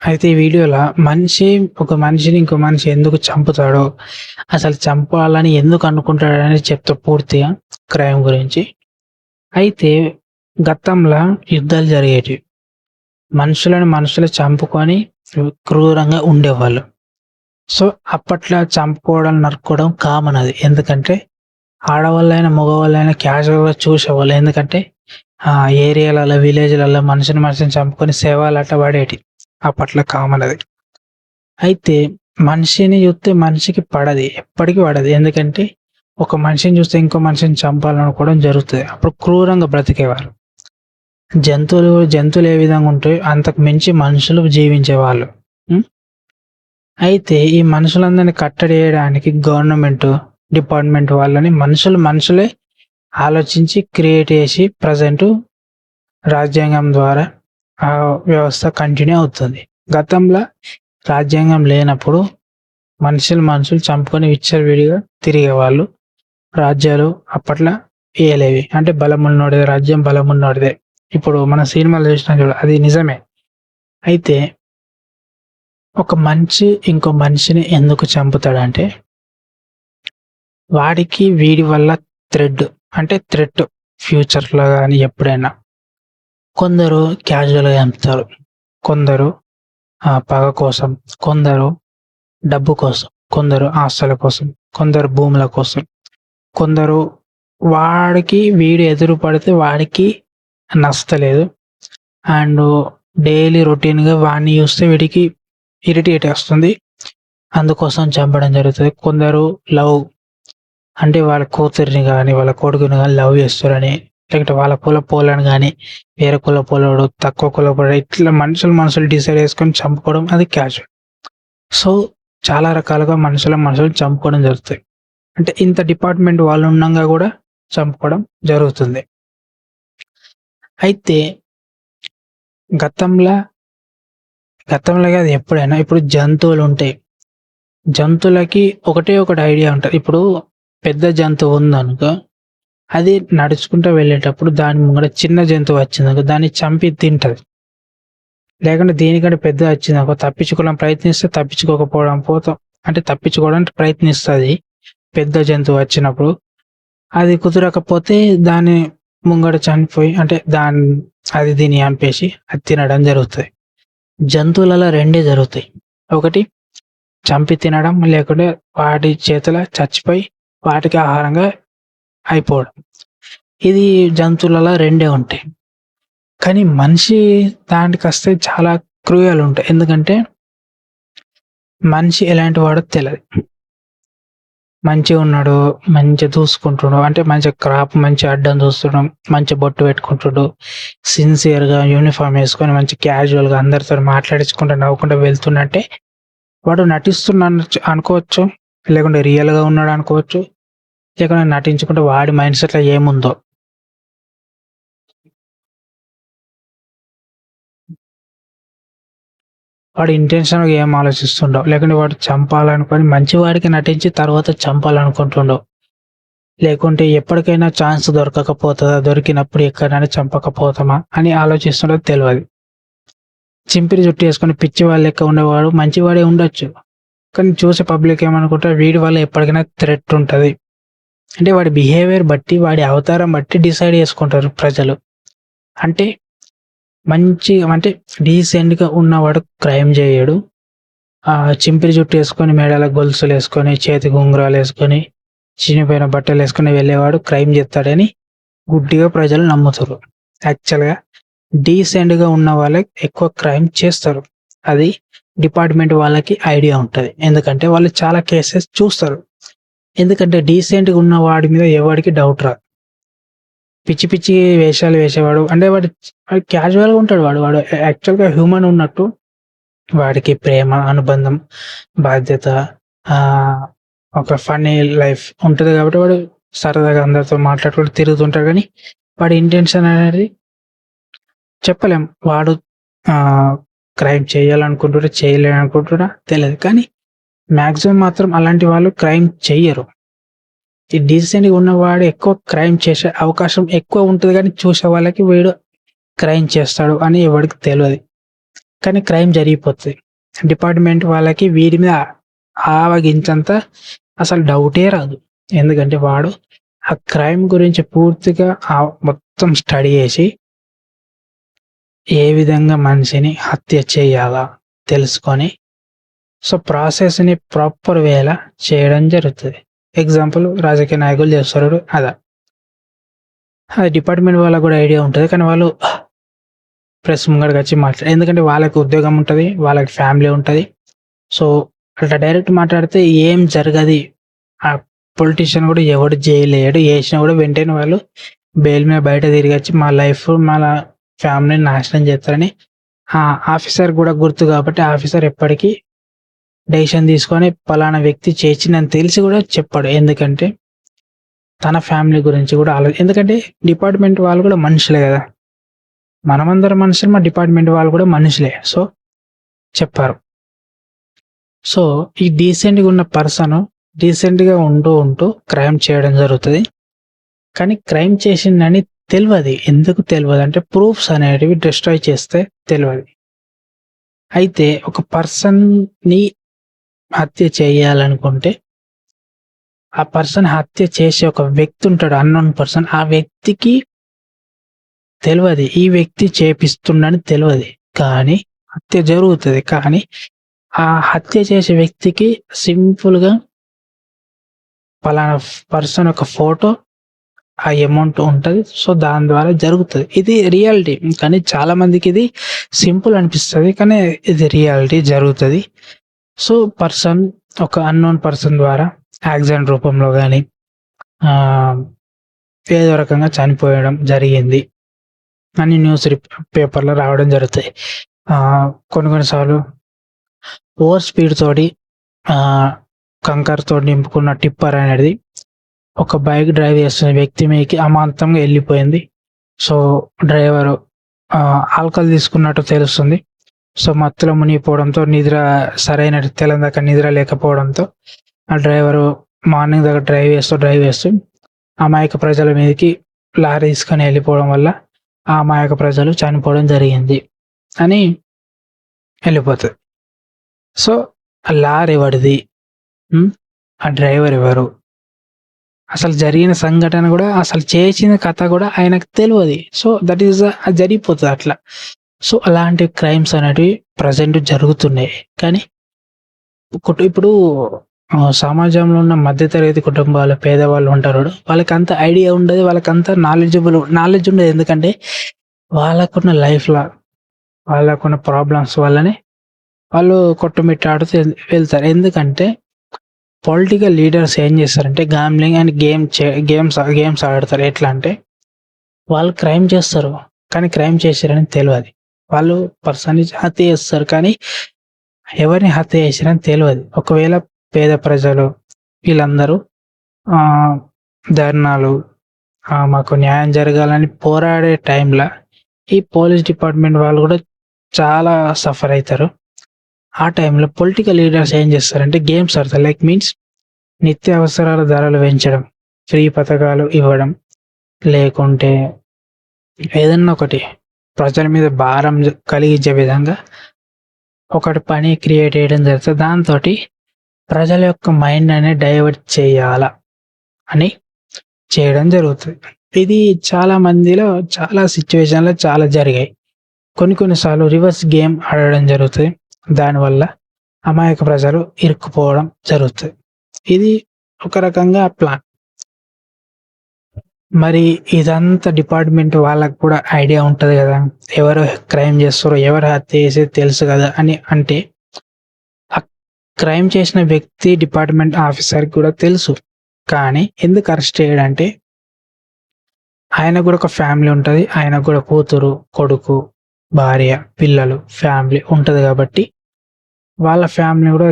అయితే ఈ వీడియోలో ఒక మనిషిని ఇంకో మనిషి ఎందుకు చంపుతాడో, అసలు చంపాలని ఎందుకు అనుకుంటాడనేది చెప్తా పూర్తిగా క్రైమ్ గురించి. అయితే గతంలో యుద్ధాలు జరిగేటివి. మనుషులు చంపుకొని క్రూరంగా ఉండేవాళ్ళు. సో, అప్పట్లో చంపుకోవడం, నరుక్కోవడం కామన్ అది. ఎందుకంటే ఆడవాళ్ళైనా, మగవాళ్ళైనా క్యాజువల్‌గా చూసేవాళ్ళు. ఎందుకంటే ఏరియాలలో, విలేజ్‌లలో మనిషిని చంపుకొని శవాలు అట్లా పడేటియి. అప్పట్లో కామన్ అది. అయితే మనిషిని చూస్తే మనిషికి పడది. ఎప్పటికి పడదు. ఎందుకంటే ఒక మనిషిని చూస్తే ఇంకో మనిషిని చంపాలనుకోవడం జరుగుతది. అప్పుడు క్రూరంగా బ్రతికేవారు. జంతువులు ఏ విధంగా ఉంటాయో అంతకు మించి మనుషులు జీవించేవాళ్ళు. హ్మ్. అయితే ఈ మనుషులందరిని కట్టడి చేయడానికి గవర్నమెంట్ డిపార్ట్‌మెంట్ వాళ్ళని మనుషులే ఆలోచించి క్రియేట్ చేసి ప్రెజెంట్ రాజ్యాంగం ద్వారా ఆ వ్యవస్థ కంటిన్యూ అవుతుంది. గతంలో రాజ్యాంగం లేనప్పుడు మనుషులు చంపుకొని విచ్చలవిడిగా తిరిగేవాళ్ళు. రాజ్యాలు అప్పట్లో ఏలేవి. అంటే బలమున్నోడిదే రాజ్యం, బలమున్నోడిదే. ఇప్పుడు మన సినిమాలో చూసినాం చూడు, అది నిజమే. అయితే ఒక మనిషి ఇంకో మనిషిని ఎందుకు చంపుతాడంటే, వాడికి వీడి వల్ల థ్రెట్ ఫ్యూచర్‌లో గాని ఎప్పుడైనా. కొందరు క్యాజువల్‌గా చంపుతారు. కొందరు పగ కోసం, కొందరు డబ్బు కోసం, కొందరు ఆస్తుల కోసం, కొందరు భూముల కోసం, కొందరు వీడు ఎదురు పడితే వాడికి నచ్చలేదు. అండ్ డైలీ రొటీన్‌గా వాడిని చూస్తే వీడికి ఇరిటేట్ వస్తుంది. అందుకోసం చంపడం జరుగుతది. కొందరు లవ్, అంటే వాళ్ళ కూతురిని గాని, వాళ్ళ కొడుకుని గాని లవ్ చేస్తారని, లేకపోతే వాళ్ళ కులపోళ్ళని గాని, వేరే కులపోళ్ళోడు, తక్కువ కులపోడు ఇట్లా మనుషులు డిసైడ్ చేసుకొని చంపుకోవడం అది క్యాజువల్. సో, చాలా రకాలుగా మనుషులు చంపుకోవడం జరుగుతాయి. అంటే ఇంత డిపార్ట్‌మెంట్ వాళ్ళు ఉండంగా గూడా చంపుకోవడం జరుగుతుంది. అయితే గతంలా గతంలో గాదు ఎప్పుడైనా, ఇప్పుడు జంతువులుంటాయి. జంతువులకి ఒకటి ఐడియా ఉంటది. ఇప్పుడు పెద్ద జంతువు ఉందనుకో, అది నడుచుకుంటూ వెళ్ళేటప్పుడు దాని ముంగట చిన్న జంతువు వచ్చిందనుకో దాన్ని చంపి తింటది. లేకుంటే దీనికంటే పెద్దది వచ్చిందనుకో తప్పించుకోవడానికి ప్రయత్నిస్తే తప్పించుకోవడానికి ప్రయత్నిస్తది. పెద్ద జంతువు వచ్చినప్పుడు. అది కుదరకపోతే దాని ముంగట చనిపోయి, అంటే అది దీన్ని చంపేసి అది తినడం జరుగుతది. జంతువులలో రెండే జరుగుతాయి. ఒకటి చంపి తినడం, లేకుంటే వాటి చేతుల చచ్చిపోయి వాటికి ఆహారంగా అయిపోవడం. ఇది జంతువులలో రెండే ఉంటాయి. కానీ మనిషి దానికొస్తే చాలా క్రూయల్ ఉంటాయి. ఎందుకంటే మనిషి ఎలాంటి వాడో తెలదు. మంచిగున్నాడు, మంచిగా చూసుకుంటుండు, అంటే మంచిగా అడ్డం చూస్తుండు, మంచిగా బొట్టు పెట్టుకుంటుండు, సిన్సియర్‌గా యూనిఫార్మ్ ఏసుకొని మంచి క్యాజువల్‌గా అందరితోని మాట్లాడించుకుంటా, నవ్వుకుంటా వెళ్తుండంటే వాడు నటిస్తున్నాడు అనుకోవచ్చు. లేకుంటే రియల్‌గా ఉన్నాడు అనుకోవచ్చు. లేకుంటే నటించుకుంటే వాడి మైండ్ సెట్‌లో ఏముందో. వాడు ఇంటెన్షన్‌గా ఏం ఆలోచిస్తుండో, లేకుంటే వాడు చంపాలనుకొని మంచివాడికి నటించి తర్వాత చంపాలనుకుంటుండో, లేకుంటే ఎప్పటికైనా ఛాన్స్ దొరకకపోతదా, దొరికినప్పుడు ఎక్కడైనా చంపకపోతామా అని ఆలోచిస్తుండో తెలవది. చింపిరి జుట్టు ఏసుకొని పిచ్చివాడి లెక్క ఉండేవాడు మంచివాడే ఉండొచ్చు. కానీ చూసే పబ్లిక్ ఏమనుకుంటారు, వీడి వల్ల ఎప్పటికైనా థ్రెట్ ఉంటది. అంటే వాడి బిహేవియర్ బట్టి, వాడి అవతారం బట్టి డిసైడ్ చేసుకుంటారు ప్రజలు. అంటే అంటే డీసెంట్‌గా ఉన్నవాడు క్రైమ్ చేయడు. చింపిరి జుట్టు ఏసుకొని, మెడలో గొలుసులేసుకొని, చేతికి ఉంగరాలేసుకొని, చినిగిపోయిన బట్టలేసుకొని వెళ్ళేవాడు క్రైమ్ చేస్తాడని గుడ్డిగా ప్రజలు నమ్ముతారు. యాక్చువల్‌గా డీసెంట్‌గా ఉన్న వాళ్ళే ఎక్కువ క్రైమ్ చేస్తారు. అది డిపార్ట్‌మెంట్ వాళ్ళకి ఐడియా ఉంటది. ఎందుకంటే వాళ్ళు చాలా కేసెస్ చూస్తారు. ఎందుకంటే డీసెంట్‌గా ఉన్న వాడి మీద ఎవడికి డౌట్ రాదు. పిచ్చి పిచ్చి వేషాలు వేసేవాడు, అంటే వాడు క్యాజువల్‌గా ఉంటాడు. వాడు యాక్చువల్‌గా హ్యూమన్ ఉన్నట్టు వాడికి ప్రేమ, అనుబంధం, బాధ్యత, ఆహ్, ఒక ఫన్నీ లైఫ్ ఉంటది కాబట్టి వాడు సరదాగా అందరితో మాట్లాడుకుంటూ తిరుగుతుంటాడు. కానీ వాడి ఇంటెన్షన్ అనేది చెప్పలేం. వాడు క్రైమ్ చేయాలనుకుంటుడా, చేయలేడనుకుంటుడా తెలీదు. కానీ మాక్సిమం మాత్రం అలాంటి వాళ్ళు క్రైమ్ చెయ్యరు. ఈ డీసెంట్‌గా ఉన్నవాడు ఎక్కువ క్రైమ్ చేసే అవకాశం ఎక్కువ ఉంటది, కానీ చూసే వాళ్ళకి వీడు క్రైమ్ చేస్తాడు అని ఎవడికి తెలవది. కానీ క్రైమ్ జరిగిపోతది. డిపార్ట్‌మెంట్ వాళ్ళకి వీడి మీద ఆవగించంత అసలు డౌటే రాదు. ఎందుకంటే వాడు ఆ క్రైమ్ గురించి పూర్తిగా మొత్తం స్టడీ చేసి, ఏ విధంగా మనిషిని హత్య చేయాలా తెలుసుకొని, సో, ప్రాసెస్‌ని ప్రాపర్ వేలా చేయడం జరుగుతది. ఎగ్జాంపుల్ రాజకీయ నాయకులు చేస్తారు అదా. అది డిపార్ట్‌మెంట్ వాళ్ళకి కూడా ఐడియా ఉంటది. కానీ వాళ్ళు ప్రెస్ ముంగటకొచ్చి ఎందుకంటే వాళ్ళకి ఉద్యోగం ఉంటది. వాళ్ళకి ఫ్యామిలీ ఉంటది. సో, అట్లా డైరెక్ట్ మాట్లాడితే ఏం జరగది. ఆ పొలిటీషియన్ కూడా ఎవడు జైలేయడు. ఏసినా కూడా వెంటనే వాళ్ళు బెయిల్ మీద బయట తిరిగొచ్చి మా లైఫ్, మన ఫ్యామిలీని నాశనం చేస్తారని ఆ ఆఫీసర్ కూడా గుర్తు కాబట్టి ఆఫీసర్ ఎప్పటికీ డెసిషన్ తీసుకొని పలానా వ్యక్తి చేసిండని తెలిసి కూడా చెప్పడు. ఎందుకంటే తన ఫ్యామిలీ గురించి కూడా ఎందుకంటే డిపార్ట్‌మెంట్ వాళ్ళు కూడా మనుషులే కదా! మనమందరం మనుషులు, మా డిపార్ట్‌మెంట్ వాళ్ళు కూడా మనుషులే. సో, చెప్పరు. సో, ఈ డీసెంట్‌గా ఉన్న పర్సన్ డీసెంట్‌గా ఉంటూ క్రైమ్ చేయడం జరుగుతది. కానీ క్రైమ్ చేసిండని తెల్వది. ఎందుకు తెల్వదంటే ప్రూఫ్స్ అనేటివి డిస్ట్రాయ్ చేస్తే తెల్వది. అయితే ఒక పర్సన్‌ని హత్య చేయాలనుకుంటే, ఆ పర్సన్ హత్య చేసే ఒక వ్యక్తి ఉంటాడు, అన్నోన్ పర్సన్. ఆ వ్యక్తికి తెల్వది. ఈ వ్యక్తి చేపిస్తుండని తెల్వది. కానీ హత్య జరుగుతది. కానీ ఆ హత్య చేసే వ్యక్తికి సింపుల్‌గా పలానా పర్సన్ యొక్క ఫోటో, ఆ అమౌంట్ ఉంటది. సో, దాని ద్వారా జరుగుతది. ఇది రియాలిటీ. కానీ చాలా మందికి ఇది సింపుల్ అనిపిస్తది. కానీ ఇది రియాలిటీ జరుగుతది. సో, ఒక అన్నోన్ పర్సన్ ద్వారా యాక్సిడెంట్ రూపంలో గాని ఏదో రకంగా చనిపోయడం జరిగింది అని న్యూస్ పేపర్‌లో రావడం జరుగుతాయి. కొన్ని సార్లు ఓవర్ స్పీడ్ తోటి కంకరతోటి నింపుకున్న టిప్పర్ అనేది ఒక బైక్ డ్రైవ్ చేస్తున్న వ్యక్తి మీదకి అమాంతంగా వెళ్ళిపోయింది. సో, డ్రైవరు ఆల్కహాల్ తీసుకున్నట్టు తెలుస్తుంది. సో, మత్తులో మునిగిపోవడంతో సరైన తెల్లందాక నిద్ర లేకపోవడంతో ఆ డ్రైవరు మార్నింగ్ దాకా డ్రైవ్ చేస్తూ అమాయక ప్రజల మీదకి లారీ తీసుకొని వెళ్ళిపోవడం వల్ల ఆ అమాయక ప్రజలు చనిపోవడం జరిగింది అని వెళ్ళిపోతది. సో, ఆ లారీ ఎవడిది? ఆ డ్రైవర్ ఎవరు? అసలు జరిగిన సంఘటన కూడా, అసలు చేసిన కథ కూడా ఆయనకు తెలవది. సో, దట్ ఈస్ అది జరిగిపోతది అట్లా. సో, అలాంటి క్రైమ్స్ అనేటివి ప్రెజెంట్ జరుగుతున్నాయి. కానీ ఇప్పుడు సమాజంలో ఉన్న మధ్యతరగతి కుటుంబాలు, పేదవాళ్ళు ఉంటారు. వాళ్ళకంత ఐడియా ఉండదు. వాళ్ళకంత నాలెడ్జ్ ఉండదు. ఎందుకంటే వాళ్ళకున్న లైఫ్‌ల, వాళ్ళకున్న ప్రాబ్లమ్స్ వల్లనే వాళ్ళు కొట్టుమిట్టాడుతూ వెళ్తారు. ఎందుకంటే పొలిటికల్ లీడర్స్ ఏం చేస్తారంటే గ్యాంబ్లింగ్ అండ్ గేమ్స్ ఆడతారు. ఎట్లా అంటే వాళ్ళు క్రైమ్ చేస్తారు. కానీ క్రైమ్ చేశారని తెలవది. వాళ్ళు పర్సన్‌ని హత్య చేస్తారు. కానీ ఎవరిని హత్య చేశారని తెలవది. ఒకవేళ పేద ప్రజలు వీళ్ళందరూ ధర్నాలు, మాకు న్యాయం జరగాలని పోరాడే టైంలో ఈ పోలీస్ డిపార్ట్‌మెంట్ వాళ్ళు కూడా చాలా సఫర్ అయితారు. ఆ టైంలో పొలిటికల్ లీడర్స్ ఏం చేస్తారంటే గేమ్స్ ఆడతారు. మీన్స్ నిత్యావసరాల ధరలు పెంచడం, ఫ్రీ పథకాలు ఇవ్వడం, లేకుంటే ఏదన్నా ఒకటి ప్రజల మీద భారం కలిగించే విధంగా ఒకటి పని క్రియేట్ చేయడం జరుగుతుంది. దాంతోటి ప్రజల యొక్క మైండ్ అనేది డైవర్ట్ చేయాలా అని చేయడం జరుగుతుంది. ఇది చాలా మందిలో, చాలా సిచ్యువేషన్‌లో చాలా జరిగాయి. కొన్నిసార్లు రివర్స్ గేమ్ ఆడడం జరుగుతుంది. దానివల్ల అమాయక ప్రజలు ఇరుక్కుపోవడం జరుగుతుంది. ఇది ఒక రకంగా ప్లాన్. మరి ఇదంతా డిపార్ట్‌మెంట్ వాళ్ళకి కూడా ఐడియా ఉంటది కదా! ఎవరు క్రైమ్ చేస్తారో, ఎవరు హత్య చేసేది తెలుసు కదా అని అంటే, ఆ క్రైమ్ చేసిన వ్యక్తి డిపార్ట్‌మెంట్ ఆఫీసర్‌కి కూడా తెలుసు. కానీ ఎందుకు అరెస్ట్ చేయడంటే, ఆయనకు కూడా ఒక ఫ్యామిలీ ఉంటది. ఆయనకు కూడా కూతురు, కొడుకు, భార్య, పిల్లలు, ఫ్యామిలీ ఉంటది కాబట్టి వాళ్ళ ఫ్యామిలీని కూడా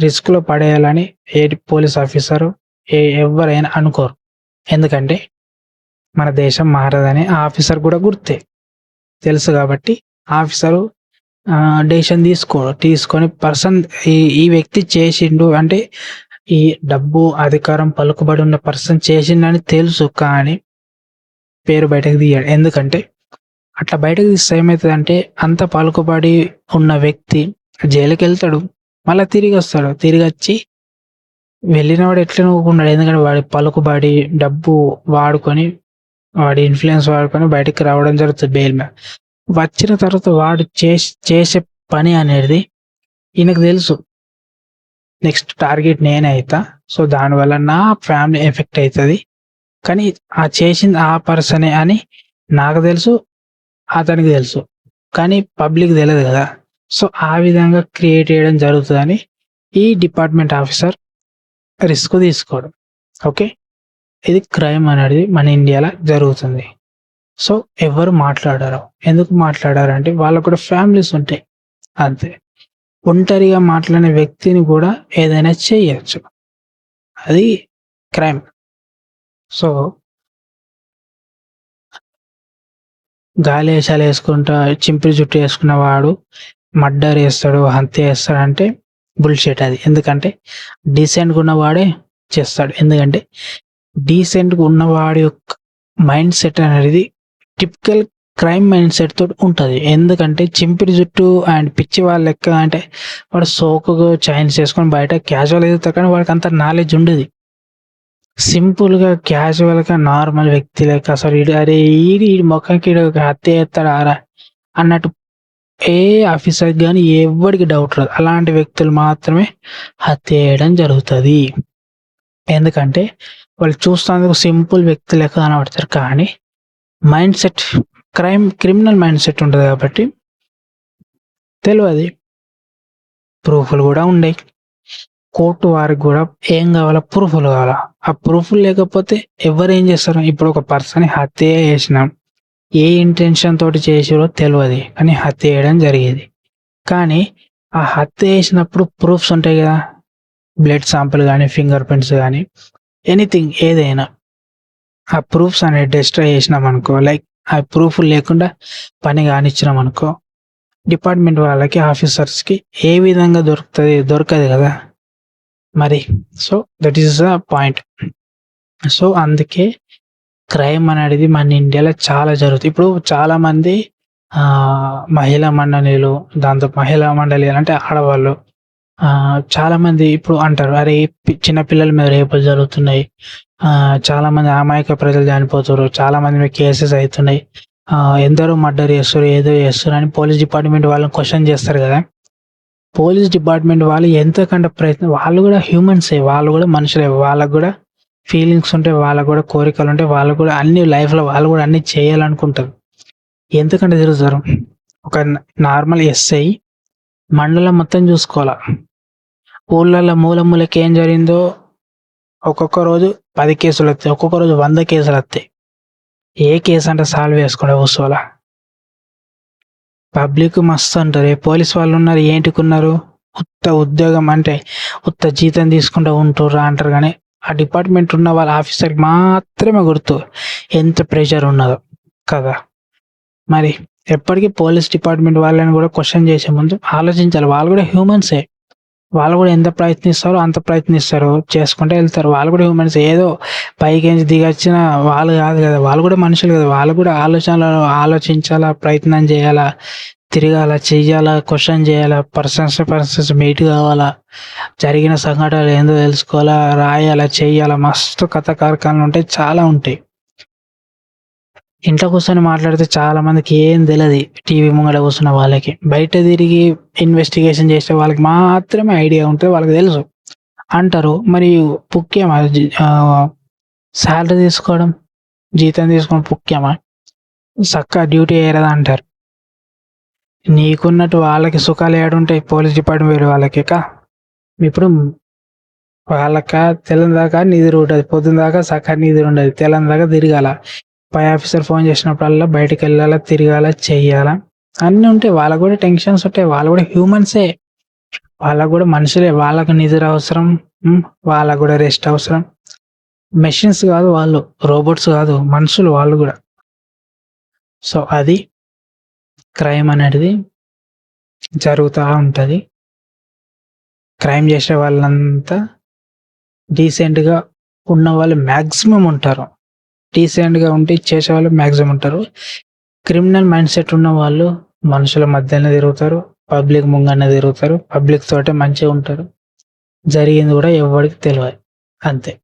రిస్క్‌లో పడేయాలని పోలీస్ ఆఫీసరు ఎవ్వరైనా అనుకోరు. ఎందుకంటే మన దేశం మారదని ఆ ఆఫీసర్ కూడా తెలుసు కాబట్టి ఆఫీసరు డెసిషన్ తీసుకొని ఈ వ్యక్తి చేసిండు అంటే ఈ డబ్బు, అధికారం, పలుకుబడి ఉన్న పర్సన్ చేసిండని తెలుసు. కానీ పేరు బయటకు తీయడు. ఎందుకంటే అట్లా బయటకు తీస్తే ఏమైతదంటే అంత పలుకుబడి ఉన్న వ్యక్తి జైలుకెళ్తాడు. మళ్ళా తిరిగొస్తాడు. తిరిగొచ్చి వెళ్ళినవాడు ఎట్లనో ఊకున్నాడు. ఎందుకంటే వాడి పలుకుబడి, డబ్బు వాడుకొని, వాడి ఇన్‌ఫ్లూయెన్స్ వాడుకొని బయటికి రావడం జరుగుతది బెయిల్ మీద. వచ్చిన తర్వాత వాడు చేసే పని అనేది ఈయనకు తెలుసు. నెక్స్ట్ టార్గెట్ నేనే అయితా. సో, దానివల్ల నా ఫ్యామిలీ ఎఫెక్ట్ అయితది. కానీ చేసింది ఆ పర్సనే అని నాకు తెలుసు. అతనికి తెలుసు. కానీ పబ్లిక్‌కి తెలవదు గదా! సో, ఆ విధంగా క్రియేట్ చేయడం జరుగుతదని ఈ డిపార్ట్‌మెంట్ ఆఫీసర్ రిస్క్ తీసుకోడు. ఓకే. ఇది క్రైమ్ అనేది మన ఇండియాలో జరుగుతుంది. సో, ఎవ్వరు మాట్లాడరు. ఎందుకు మాట్లాడరంటే వాళ్ళకి కూడా ఫ్యామిలీస్ ఉంటాయి. అంతే. ఒంటరిగా మాట్లాడిన వ్యక్తిని కూడా ఏదైనా చేయొచ్చు. అది క్రైమ్. సో, గాలేషాలేసుకుంటా చింపిరి జుట్టు ఏసుకున్నవాడు మర్డర్ చేస్తాడు, హత్య చేస్తాడంటే బుల్‌షిట్ అది. ఎందుకంటే డీసెంట్‌గా ఉన్నవాడే చేస్తాడు. ఎందుకంటే డీసెంట్‌గా ఉన్నవాడి యొక్క మైండ్ సెట్ అనేది టిపికల్ క్రైమ్ మైండ్ సెట్ తోటి ఉంటది. ఎందుకంటే చింపిరి జుట్టు అండ్ పిచ్చి వాళ్ళ లెక్క అంటే వాడు సోకుగా చైన్స్ ఏసుకొని బయట క్యాజువల్‌గా తిరుగుతాడు. కానీ వాడికి అంత నాలెడ్జ్ ఉండది. సింపుల్‌గా, క్యాజువల్‌గా నార్మల్ వ్యక్తి లెక్క అసలు ఈడి మొఖంకి ఈడు హత్య చేత్తడారా అన్నట్టు ఏ ఆఫీసర్‌కి గాని ఎవ్వడికి డౌట్ రాదు. అలాంటి వ్యక్తులు మాత్రమే హత్య చేయడం జరుగుతది. ఎందుకంటే వాళ్ళు చూస్తాందుకు సింపుల్ వ్యక్తి లెక్క కనపడతారు. కానీ mind set criminal mind set ఉంటది కాబట్టి తెలవది. ప్రూఫ్‌లు గూడా ఉండయి. కోర్టు వారికి గూడా ఏం గావాలా? ప్రూఫ్‌లు గావాలా. ఆ ప్రూఫ్‌లు లేకపోతే ఎవ్వరేం జేస్తారు? ఇప్పుడు ఒక పర్సన్‌ని హత్య చేసినాం. ఏ ఇంటెన్షన్ తోటి చేసిర్రో తెలవది. కానీ హత్య చేయడం జరిగేది. కానీ ఆ హత్య చేసినప్పుడు ప్రూఫ్స్ ఉంటాయి గదా! బ్లడ్ సాంపుల్ గానీ, ఫింగర్ ప్రింట్స్ గానీ, ఎనీథింగ్ ఏదైనా. ఆ ప్రూఫ్స్ అనేవి డెస్ట్రాయ్ చేసినామనుకో, లైక్ ఆ ప్రూఫ్‌లు లేకుండా పని గానిచ్చినామనుకో, డిపార్ట్‌మెంట్ వాళ్ళకి, ఆఫీసర్స్‌కి ఏ విధంగా దొరుకుతది? దొరకదు గదా! మరి. So, that is the point. So, అందుకే క్రైమ్ అనేది మన ఇండియాలో చాలా జరుగుతాయి. ఇప్పుడు చాలామంది మహిళా మండలిలు, దాంతో మహిళా మండలి అంటే ఆడవాళ్ళు చాలామంది ఇప్పుడు అంటారు, "అరే! చిన్న పిల్లల మీద రేపులు జరుగుతున్నాయి. చాలామంది అమాయక ప్రజలు చనిపోతుర్రు. చాలామంది మీద కేసెస్ అయితున్నాయి. ఎందరో మర్డర్ చేస్తుర్రు, ఏదో చేస్తుర్రు" అని పోలీస్ డిపార్ట్‌మెంట్ వాళ్ళని క్వెషన్ చేస్తారు గదా! పోలీస్ డిపార్ట్‌మెంట్ వాళ్ళు ఎంతకంటే వాళ్ళు గూడా హ్యూమన్సే. వాళ్ళు గూడా మనుషులే. వాళ్ళకి గూడా ఫీలింగ్స్ ఉంటాయి. వాళ్ళకి గూడా కోరికలుంటాయి. వాళ్ళు గూడా అన్ని లైఫ్‌లో వాళ్ళు గూడా అన్నీ చేయాలనుకుంటారు. ఎందుకంటే తిరుగుతారు. ఒక నార్మల్ ఎస్ఐ మండలం మొత్తం చూసుకోవాల. ఊర్లల్ల మూల మూలకి ఏం జరిగిందో ఒక్కొక్క రోజు 10 కేసులొత్తాయి. ఒక్కొక్క రోజు 100 కేసులొత్తాయి. ఏ కేస్ అంటే సాల్వ్ చేసుకుంటా కూసోవాల. పబ్లిక్ మస్తు అంటారు. పోలీస్ వాళ్ళున్నారు ఏంటికున్నారు? ఉత్త ఉద్యోగం అంటే ఉత్త జీతం తీసుకుంటా ఉంటుర్రా అంటారు గానీ, ఆ డిపార్ట్‌మెంట్ ఉన్న వాళ్ళ ఆఫీసర్‌కి మాత్రమే గుర్తు ఎంత ప్రెషర్ ఉన్నదో కదా! మరి ఎప్పటికి పోలీస్ డిపార్ట్‌మెంట్ వాళ్ళని గూడా క్వెషన్ చేసే ముందు ఆలోచించాలి. వాళ్ళు గూడా హ్యూమన్సే. వాళ్ళు గూడా ఎంత ప్రయత్నిస్తారో అంత ప్రయత్నిస్తారు. చేసుకుంటా ఎళ్తారు. వాళ్ళు గూడా హ్యూమన్సే. ఏదో పైకేంచి దిగొచ్చిన వాళ్ళు గాదు గదా! వాళ్ళు గూడా మనుషులు గదా! వాళ్ళు గూడా ఆలోచించాలా, ప్రయత్నం జేయాలా, తిరగాల, చెయ్యాలా, క్వెషన్ జేయాలా, పర్సన్స్ టు పర్సన్స్ మీట్ గావాలా, జరిగిన సంఘటనలు ఏందో తెలుసుకోవాలా, రాయాలా, చెయ్యాలా, మస్తు కథ కార్ఖానాలుంటాయి. చాలా ఉంటాయి. ఇంట్లో కూర్చొని మాట్లాడితే చాలా మందికి ఏం తెలది. టీవీ ముంగట కూర్చున్న వాళ్ళకి. బయట తిరిగి ఇన్వెస్టిగేషన్ చేసే వాళ్ళకి మాత్రమే ఐడియా ఉంటది. వాళ్ళకి తెలుసు. అంటారు. మరి పుక్యమా సాలరీ తీసుకోవడం, జీతం తీసుకోవడం పుక్యమా? సక్కా డ్యూటీ చేయరా అంటారు. నీకున్నట్టు వాళ్ళకి సుఖాలు ఏడుంటాయి పోలీస్ డిపార్ట్‌మెంట్ వాళ్ళకిక. ఇప్పుడు వాళ్ళకా తెల్లందాకా నిద్రుంటది. పొద్దున దాకా సక్కగా నిద్రుండదు. తెల్లందాకా తిరగాల. పై ఆఫీసర్ ఫోన్ చేసినప్పుడల్లా బయటికెళ్ళాలా, తిరగాల, చెయ్యాలా. అన్నీ ఉంటాయి. వాళ్ళకి గూడా టెన్షన్స్ ఉంటాయి. వాళ్ళు గూడా హ్యూమన్సే. వాళ్ళకి గూడా మనుషులే. వాళ్ళకి నిద్ర అవసరం. వాళ్ళకి గూడా రెస్ట్ అవసరం. మెషిన్స్ గాదు వాళ్ళు. రోబోట్స్ గాదు. మనుషులు వాళ్ళు గూడా. సో, అది క్రైమ్ అనేది జరుగుతా ఉంటది. క్రైమ్ చేసే వాళ్ళంతా డీసెంట్‌గా ఉన్నవాళ్ళు మాక్సిమం ఉంటారు. డీసెంట్‌గా ఉండి చేసేవాళ్ళు మాక్సిమం ఉంటారు. క్రిమినల్ మైండ్ సెట్ ఉన్న వాళ్ళు మనుషుల మధ్యనే తిరుగుతారు. పబ్లిక్ ముంగనే తిరుగుతారు. పబ్లిక్ తోటే మంచిగా ఉంటారు. జరిగింది కూడా ఎవ్వడికి తెలవదు. అంతే.